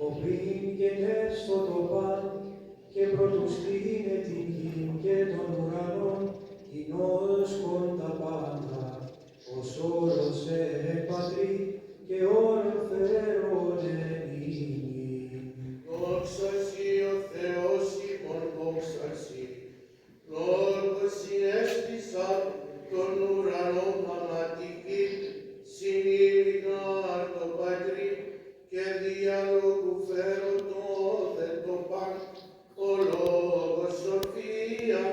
Οπλήν και νεύστο το παν, και πρωτοστήνε την γην και των ουρανών, γινώσκον τα πάντα, ως όρος Πατρί και όρθερον εν ήμι. Δόξα σοι ο Θεός ημών, δόξα σοι, λόγος συνέστησαν των ουρανών αματική, συνείδηγαν το Πατρί, και διαλόγου φέρω το το παν, ο λόγος σοφία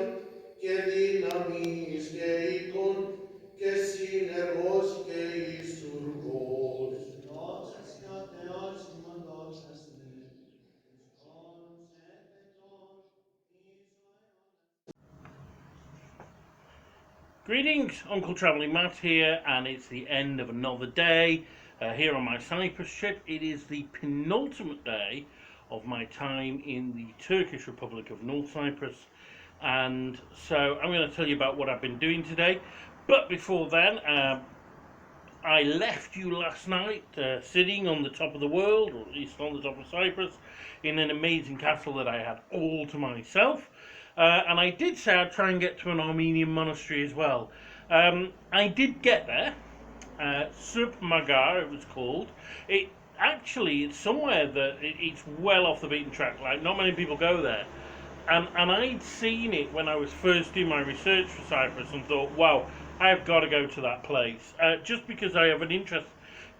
και δύναμις και οίκων και συνεργός και ισουργός. Δόξα σοι ο Θεός ημών, δόξα σοι, εις όρους εφετών, εις ο αιώνας. Greetings, Uncle Travelling Matt here, and it's the end of another day here on my Cyprus trip. It is the penultimate day of my time in the Turkish Republic of North Cyprus, and so I'm going to tell you about what I've been doing today. But before then, I left you last night sitting on the top of the world, or at least on the top of Cyprus, in an amazing castle that I had all to myself. And I did say I'd try and get to an Armenian monastery as well. I did get there. Surp Magar, it was called. It's somewhere that it's well off the beaten track. Like, not many people go there. And I'd seen it when I was first doing my research for Cyprus and thought, wow, I've got to go to that place. Just because I have an interest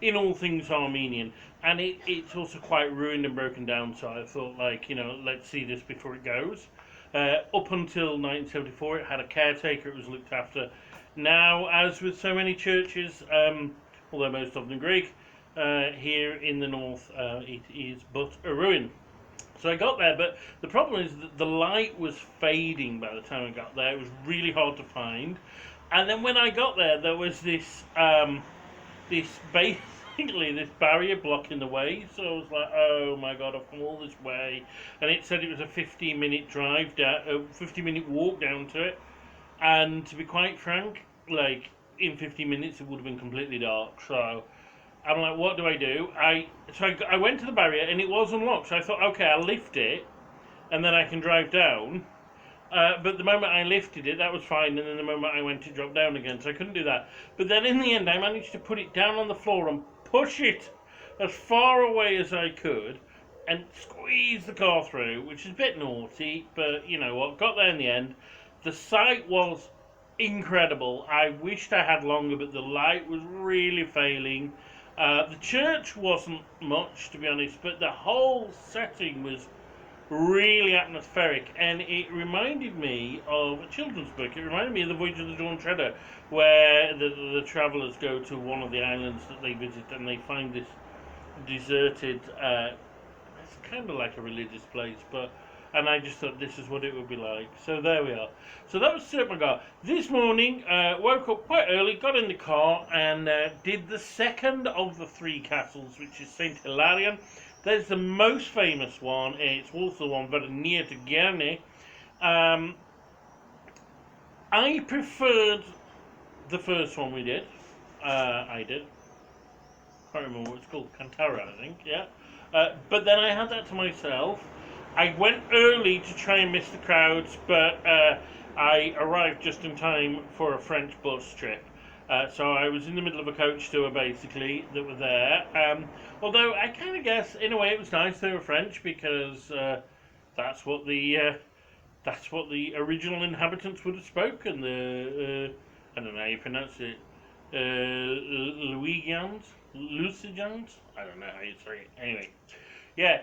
in all things Armenian. And it's also quite ruined and broken down, so I thought, like, let's see this before it goes. Up until 1974, it had a caretaker, it was looked after. Now, as with so many churches, although most of them Greek, here in the north, it is but a ruin. So I got there, but the problem is that the light was fading by the time I got there. It was really hard to find. And then when I got there, there was this basically this barrier blocking the way. So I was like, oh my god, I've come all this way. And it said it was a 15-minute drive down, a 15-minute walk down to it. And to be quite frank, like, in 15 minutes it would have been completely dark. So I'm like, what do I do? I went to the barrier and it was unlocked. So I thought, okay, I'll lift it and then I can drive down. But the moment I lifted it, that was fine, and then the moment I went, it dropped down again, so I couldn't do that. But then in the end, I managed to put it down on the floor and push it as far away as I could, and squeeze the car through, which is a bit naughty, but you know what, got there in the end. The sight was incredible. I wished I had longer, but the light was really failing. The church wasn't much, to be honest, but the whole setting was really atmospheric, and it reminded me of a children's book. It reminded me of The Voyage of the Dawn Treader, where the travellers go to one of the islands that they visit and they find this deserted, it's kind of like a religious place, and I just thought this is what it would be like. So there we are. So that was Surpmagar. This morning, woke up quite early, got in the car, and did the second of the three castles, which is St. Hilarion. There's the most famous one. It's also one very near to Girne. I preferred the first one we did. I did. Can't remember what it's called. Cantara, I think. Yeah. But then I had that to myself. I went early to try and miss the crowds, but I arrived just in time for a French bus trip. So I was in the middle of a coach tour, basically, that were there. Although I kind of guess, in a way, it was nice they were French, because that's what the original inhabitants would have spoken. I don't know how you pronounce it. Louisians? I don't know how you say it. Anyway, yeah.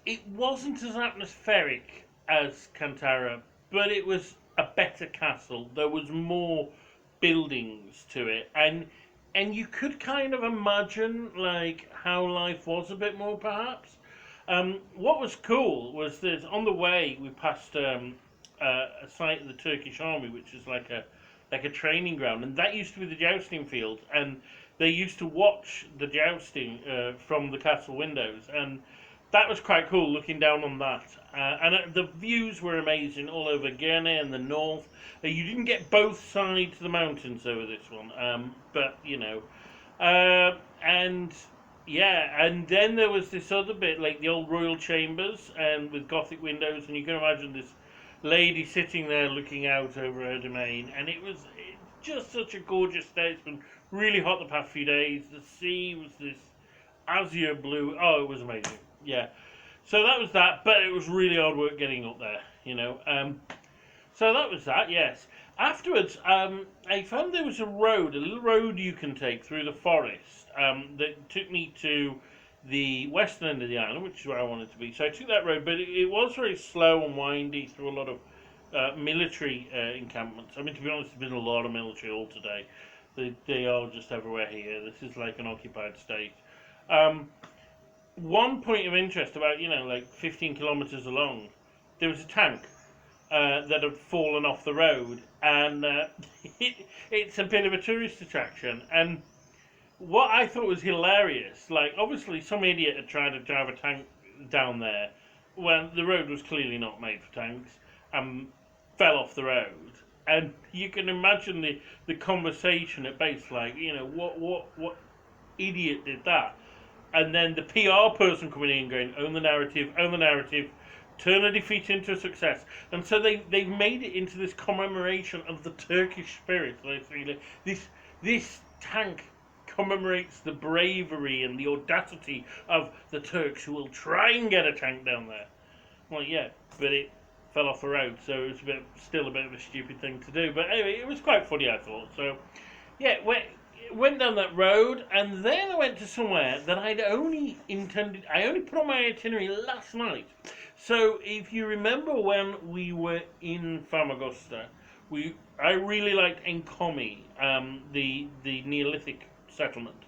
It wasn't as atmospheric as Cantara, but it was a better castle. There was more buildings to it, and you could kind of imagine like how life was a bit more, perhaps. What was cool was that on the way we passed a site of the Turkish army, which is like a training ground, and that used to be the jousting field, and they used to watch the jousting from the castle windows, and that was quite cool, looking down on that. And the views were amazing all over Girne and the north. You didn't get both sides of the mountains over this one, but you know. And Yeah, and then there was this other bit, like the old royal chambers, and with Gothic windows, and you can imagine this lady sitting there looking out over her domain, and just such a gorgeous day. It's been really hot the past few days. The sea was this azure blue. Oh, it was amazing. Yeah. So that was that, but it was really hard work getting up there, you know. So that was that, yes. Afterwards, I found there was a little road you can take through the forest that took me to the western end of the island, which is where I wanted to be. So I took that road, but it was very slow and windy through a lot of military encampments. I mean, to be honest, there's been a lot of military all today. They are just everywhere here. This is like an occupied state. Um, One point of interest about, like 15 kilometres along, there was a tank that had fallen off the road, and it's a bit of a tourist attraction. And what I thought was hilarious, like obviously some idiot had tried to drive a tank down there when the road was clearly not made for tanks, and fell off the road. And you can imagine the conversation at base, like, what idiot did that? And then the PR person coming in going, own the narrative, turn a defeat into a success. And so they've made it into this commemoration of the Turkish spirit. This tank commemorates the bravery and the audacity of the Turks who will try and get a tank down there. Well, yeah, but it fell off the road, so it was still a bit of a stupid thing to do. But anyway, it was quite funny, I thought. So, yeah, went down that road, and then I went to somewhere that I only put on my itinerary last night. So if you remember when we were in Famagosta, I really liked Enkomi, the neolithic settlement,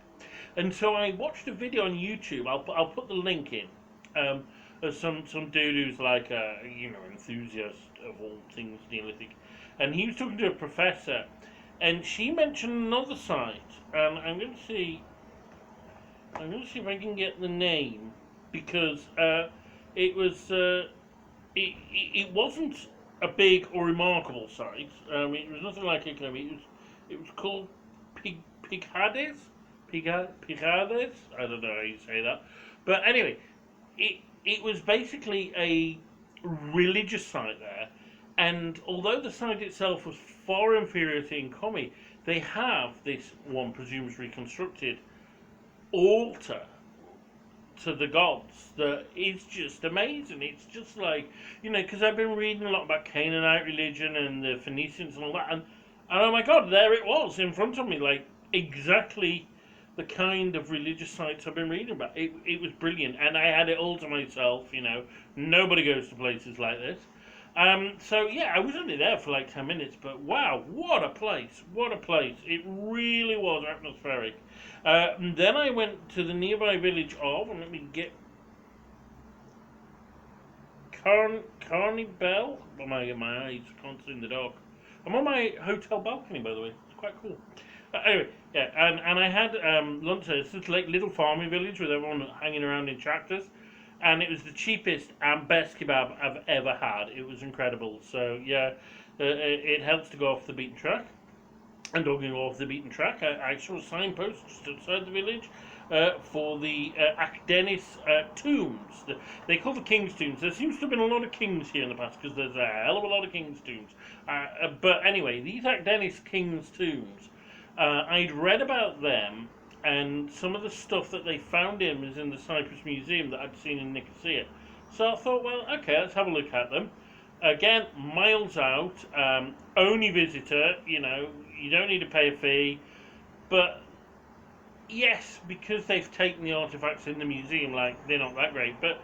and so I watched a video on YouTube. I'll put the link in. Of some dude who's like a enthusiast of all things neolithic, and he was talking to a professor. And she mentioned another site, and I'm going to see if I can get the name, because it wasn't a big or remarkable site. It was nothing like it. It was called Picades. Picades. I don't know how you say that, but anyway, it was basically a religious site there. And although the site itself was far inferior to Enkomi, they have this, one presumes, reconstructed altar to the gods that is just amazing. It's just like, because I've been reading a lot about Canaanite religion and the Phoenicians and all that, and oh my God, there it was in front of me, like exactly the kind of religious sites I've been reading about. It was brilliant, and I had it all to myself. Nobody goes to places like this. So yeah, I was only there for like 10 minutes, but wow, what a place! What a place! It really was atmospheric. Then I went to the nearby village of, and let me get Carnibel. Oh my eyes can't see in the dark. I'm on my hotel balcony, by the way. It's quite cool. Anyway, yeah, and I had lunch there. It's this like little farming village with everyone hanging around in tractors. And it was the cheapest and best kebab I've ever had. It was incredible. So yeah, it helps to go off the beaten track. And talking off the beaten track, I saw a signpost just outside the village for the Akdenis tombs. They call the king's tombs. There seems to have been a lot of kings here in the past, because there's a hell of a lot of king's tombs. But anyway, these Akdenis king's tombs, I'd read about them. And some of the stuff that they found in was in the Cyprus Museum that I'd seen in Nicosia. So I thought, well, okay, let's have a look at them. Again, miles out, only visitor, you don't need to pay a fee. But yes, because they've taken the artifacts in the museum, like, they're not that great. But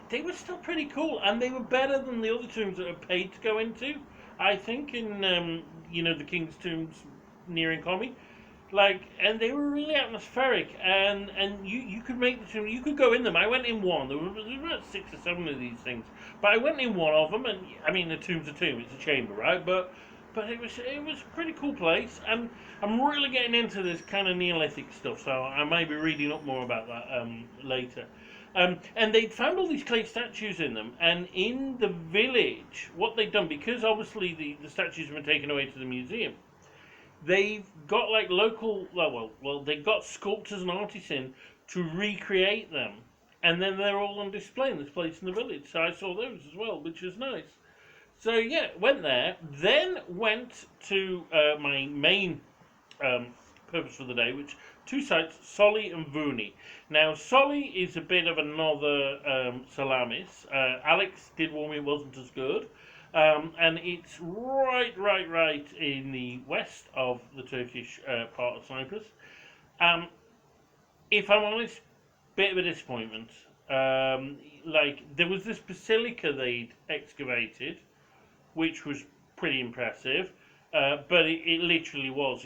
they were still pretty cool, and they were better than the other tombs that are paid to go into. I think in, the King's Tombs near Enkomi. And they were really atmospheric, and you could make the tomb, you could go in them. I went in one. There were about 6 or 7 of these things, but I went in one of them, and I mean, the tomb's a tomb, it's a chamber, right? But it was a pretty cool place, and I'm really getting into this kind of Neolithic stuff, so I may be reading up more about that later. And they'd found all these clay statues in them, and in the village, what they'd done, because obviously the statues have been taken away to the museum, they've got like local, they got sculptors and artists in to recreate them. And then they're all on display in this place in the village. So I saw those as well, which was nice. So yeah, went there. Then went to my main um, purpose for the day, which two sites, Soli and Vouni. Now Soli is a bit of another Salamis. Alex did warn me it wasn't as good. And it's right in the west of the Turkish part of Cyprus. Um, if I'm honest, bit of a disappointment. Like there was this basilica they'd excavated, which was pretty impressive, but it literally was,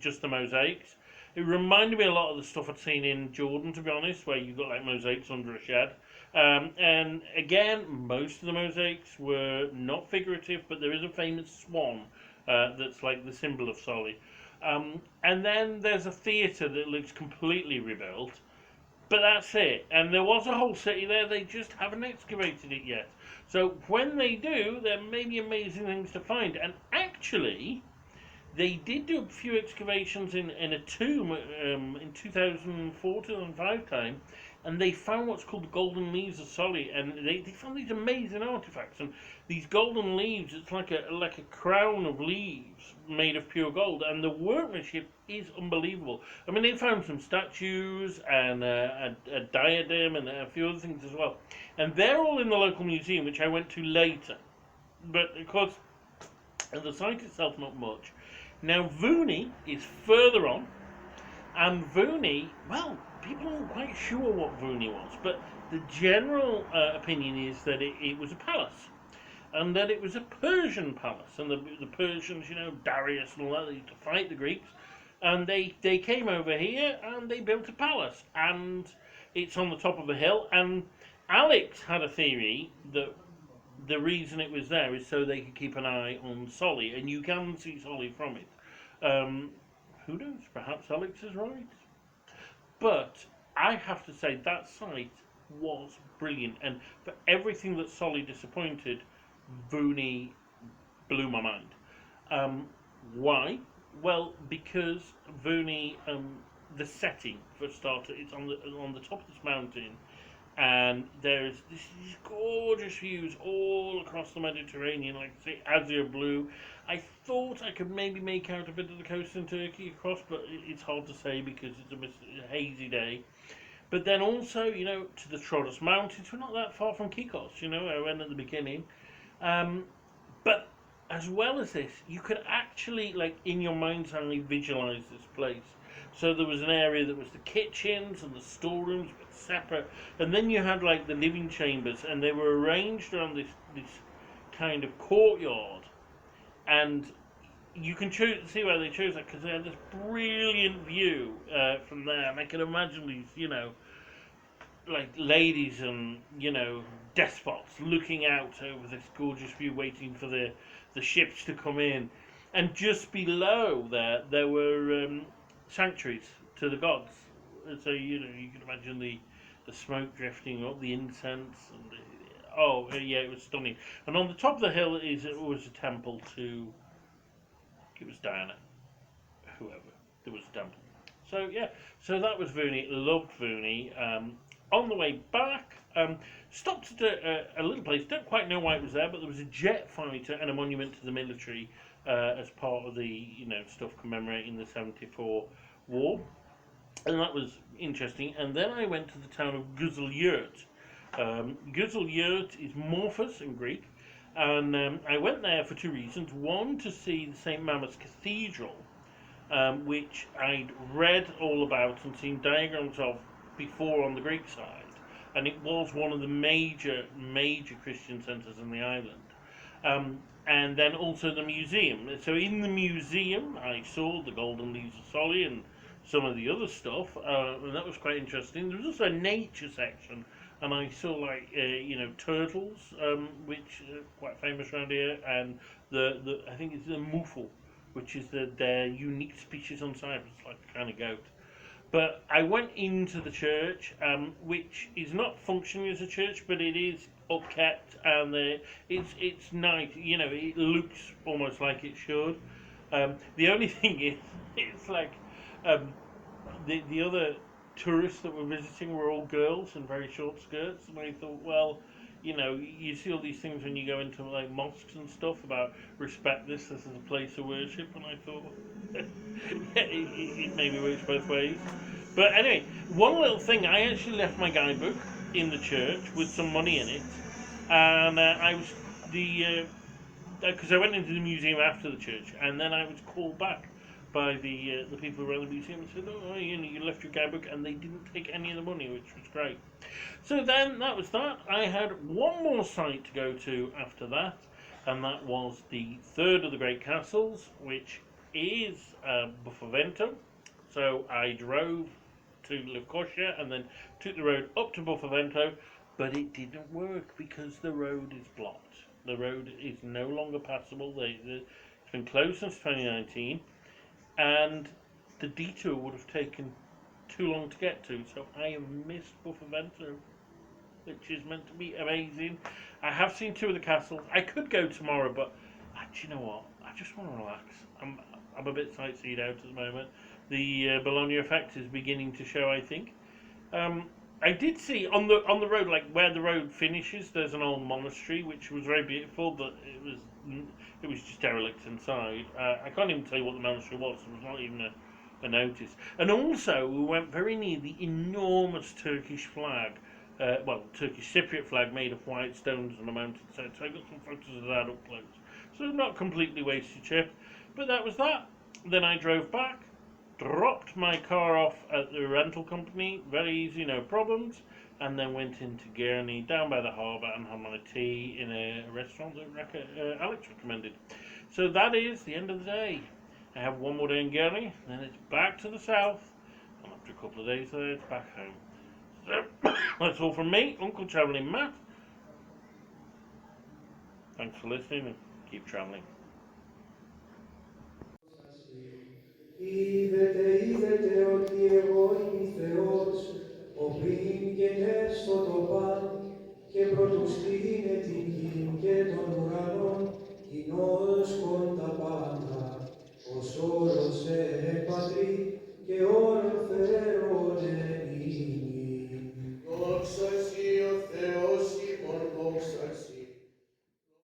just the mosaics. It reminded me a lot of the stuff I'd seen in Jordan, to be honest, where you've got like mosaics under a shed. And again, most of the mosaics were not figurative, but there is a famous swan that's like the symbol of Soli. And then there's a theatre that looks completely rebuilt, but that's it. And there was a whole city there, they just haven't excavated it yet. So when they do, there may be amazing things to find. And actually, they did do a few excavations in a tomb in 2004, 2005 time, and they found what's called the golden leaves of Soli, and they found these amazing artifacts. And these golden leaves, it's like a crown of leaves made of pure gold, and the workmanship is unbelievable. I mean, they found some statues and a diadem and a few other things as well, and they're all in the local museum, which I went to later. But of course, at the site itself, not much. Now, Vouni is further on, and Vouni, well, people aren't quite sure what Vouni was, but the general opinion is that it was a palace, and that it was a Persian palace, and the Persians, Darius and all that, they used to fight the Greeks, and they came over here and they built a palace, and it's on the top of a hill, and Alex had a theory that the reason it was there is so they could keep an eye on Soli, and you can see Soli from it. Who knows? Perhaps Alex is right. But I have to say that site was brilliant, and for everything that Soli disappointed, Vouni blew my mind. Why? Well, because Vouni, the setting for a starter, it's on the top of this mountain, and there's these gorgeous views all across the Mediterranean, like say azure blue. I thought I could maybe make out a bit of the coast in Turkey across, but it's hard to say because it's a hazy day. But then also, to the Troodos Mountains, we're not that far from Kikos, I went at the beginning. But as well as this, you could actually, like, in your mind's eye, visualize this place. So there was an area that was the kitchens and the storerooms, but separate. And then you had, like, the living chambers, and they were arranged around this kind of courtyard. And you can see why they chose that, because they had this brilliant view from there. And I can imagine these, like ladies and despots looking out over this gorgeous view, waiting for the ships to come in. And just below there were sanctuaries to the gods. So you can imagine the smoke drifting up, the incense, and it was stunning. And on the top of the hill was a temple to, it was Diana, whoever. There was a temple. So yeah, so that was Vouni. Loved Vouni. On the way back, stopped at a little place. Don't quite know why it was there, but there was a jet fighter and a monument to the military as part of the stuff commemorating the '74 war, and that was interesting. And then I went to the town of Güzelyurt. Güzelyurt is Morphos in Greek, and I went there for two reasons. One, to see the St. Mammos Cathedral, which I'd read all about and seen diagrams of before on the Greek side, and it was one of the major Christian centres in the island. And then also the museum. So in the museum, I saw the golden leaves of Soli and some of the other stuff, and that was quite interesting. There was also a nature section, and I saw like turtles, which are quite famous around here, and the I think it's the muffle, which is their unique species on Cyprus, like a kind of goat. But I went into the church, which is not functioning as a church, but it is upkept, and it's nice. It looks almost like it should. The only thing is, it's like the other tourists that were visiting were all girls in very short skirts, and I thought, well, you know, you see all these things when you go into like mosques and stuff about respect this is a place of worship, and I thought, yeah, it maybe works both ways. But anyway, one little thing, I actually left my guidebook in the church with some money in it, and I was the because I went into the museum after the church, and then I was called back by the people around the museum and said, "Oh, you left your guidebook," and they didn't take any of the money, which was great. So then that was that. I had one more site to go to after that, and that was the third of the great castles, which is Ventum. So I drove to Leucosia and then took the road up to Buffavento, but it didn't work because the road is blocked. The road is no longer passable. It's been closed since 2019, and the detour would have taken too long to get to. So I have missed Buffavento, which is meant to be amazing. I have seen two of the castles. I could go tomorrow, but do you know what? I just want to relax. I'm a bit sightseed out at the moment. The Bologna effect is beginning to show, I think. I did see on the road, like where the road finishes, there's an old monastery which was very beautiful, but it was just derelict inside. I can't even tell you what the monastery was. There was not even a notice. And also, we went very near the enormous Turkish flag. Turkish Cypriot flag made of white stones on a mountainside. So I got some photos of that up close. So not completely wasted trip, but that was that. Then I drove back, dropped my car off at the rental company, very easy, no problems, and then went into Girne, down by the harbour, and had my tea in a restaurant that Alex recommended. So that is the end of the day. I have one more day in Girne, then it's back to the south, and after a couple of days there, it's back home. So that's all from me, Uncle Travelling Matt. Thanks for listening and keep travelling. Είδετε ότι εγώ είμαι Θεός, ο πριν γενέσω το παν και πρωτοστήνε την γη και των ουρανών, γινώσκον τα πάντα, ως όρος πατρί και όρον φέρον εν ήμι. Δόξα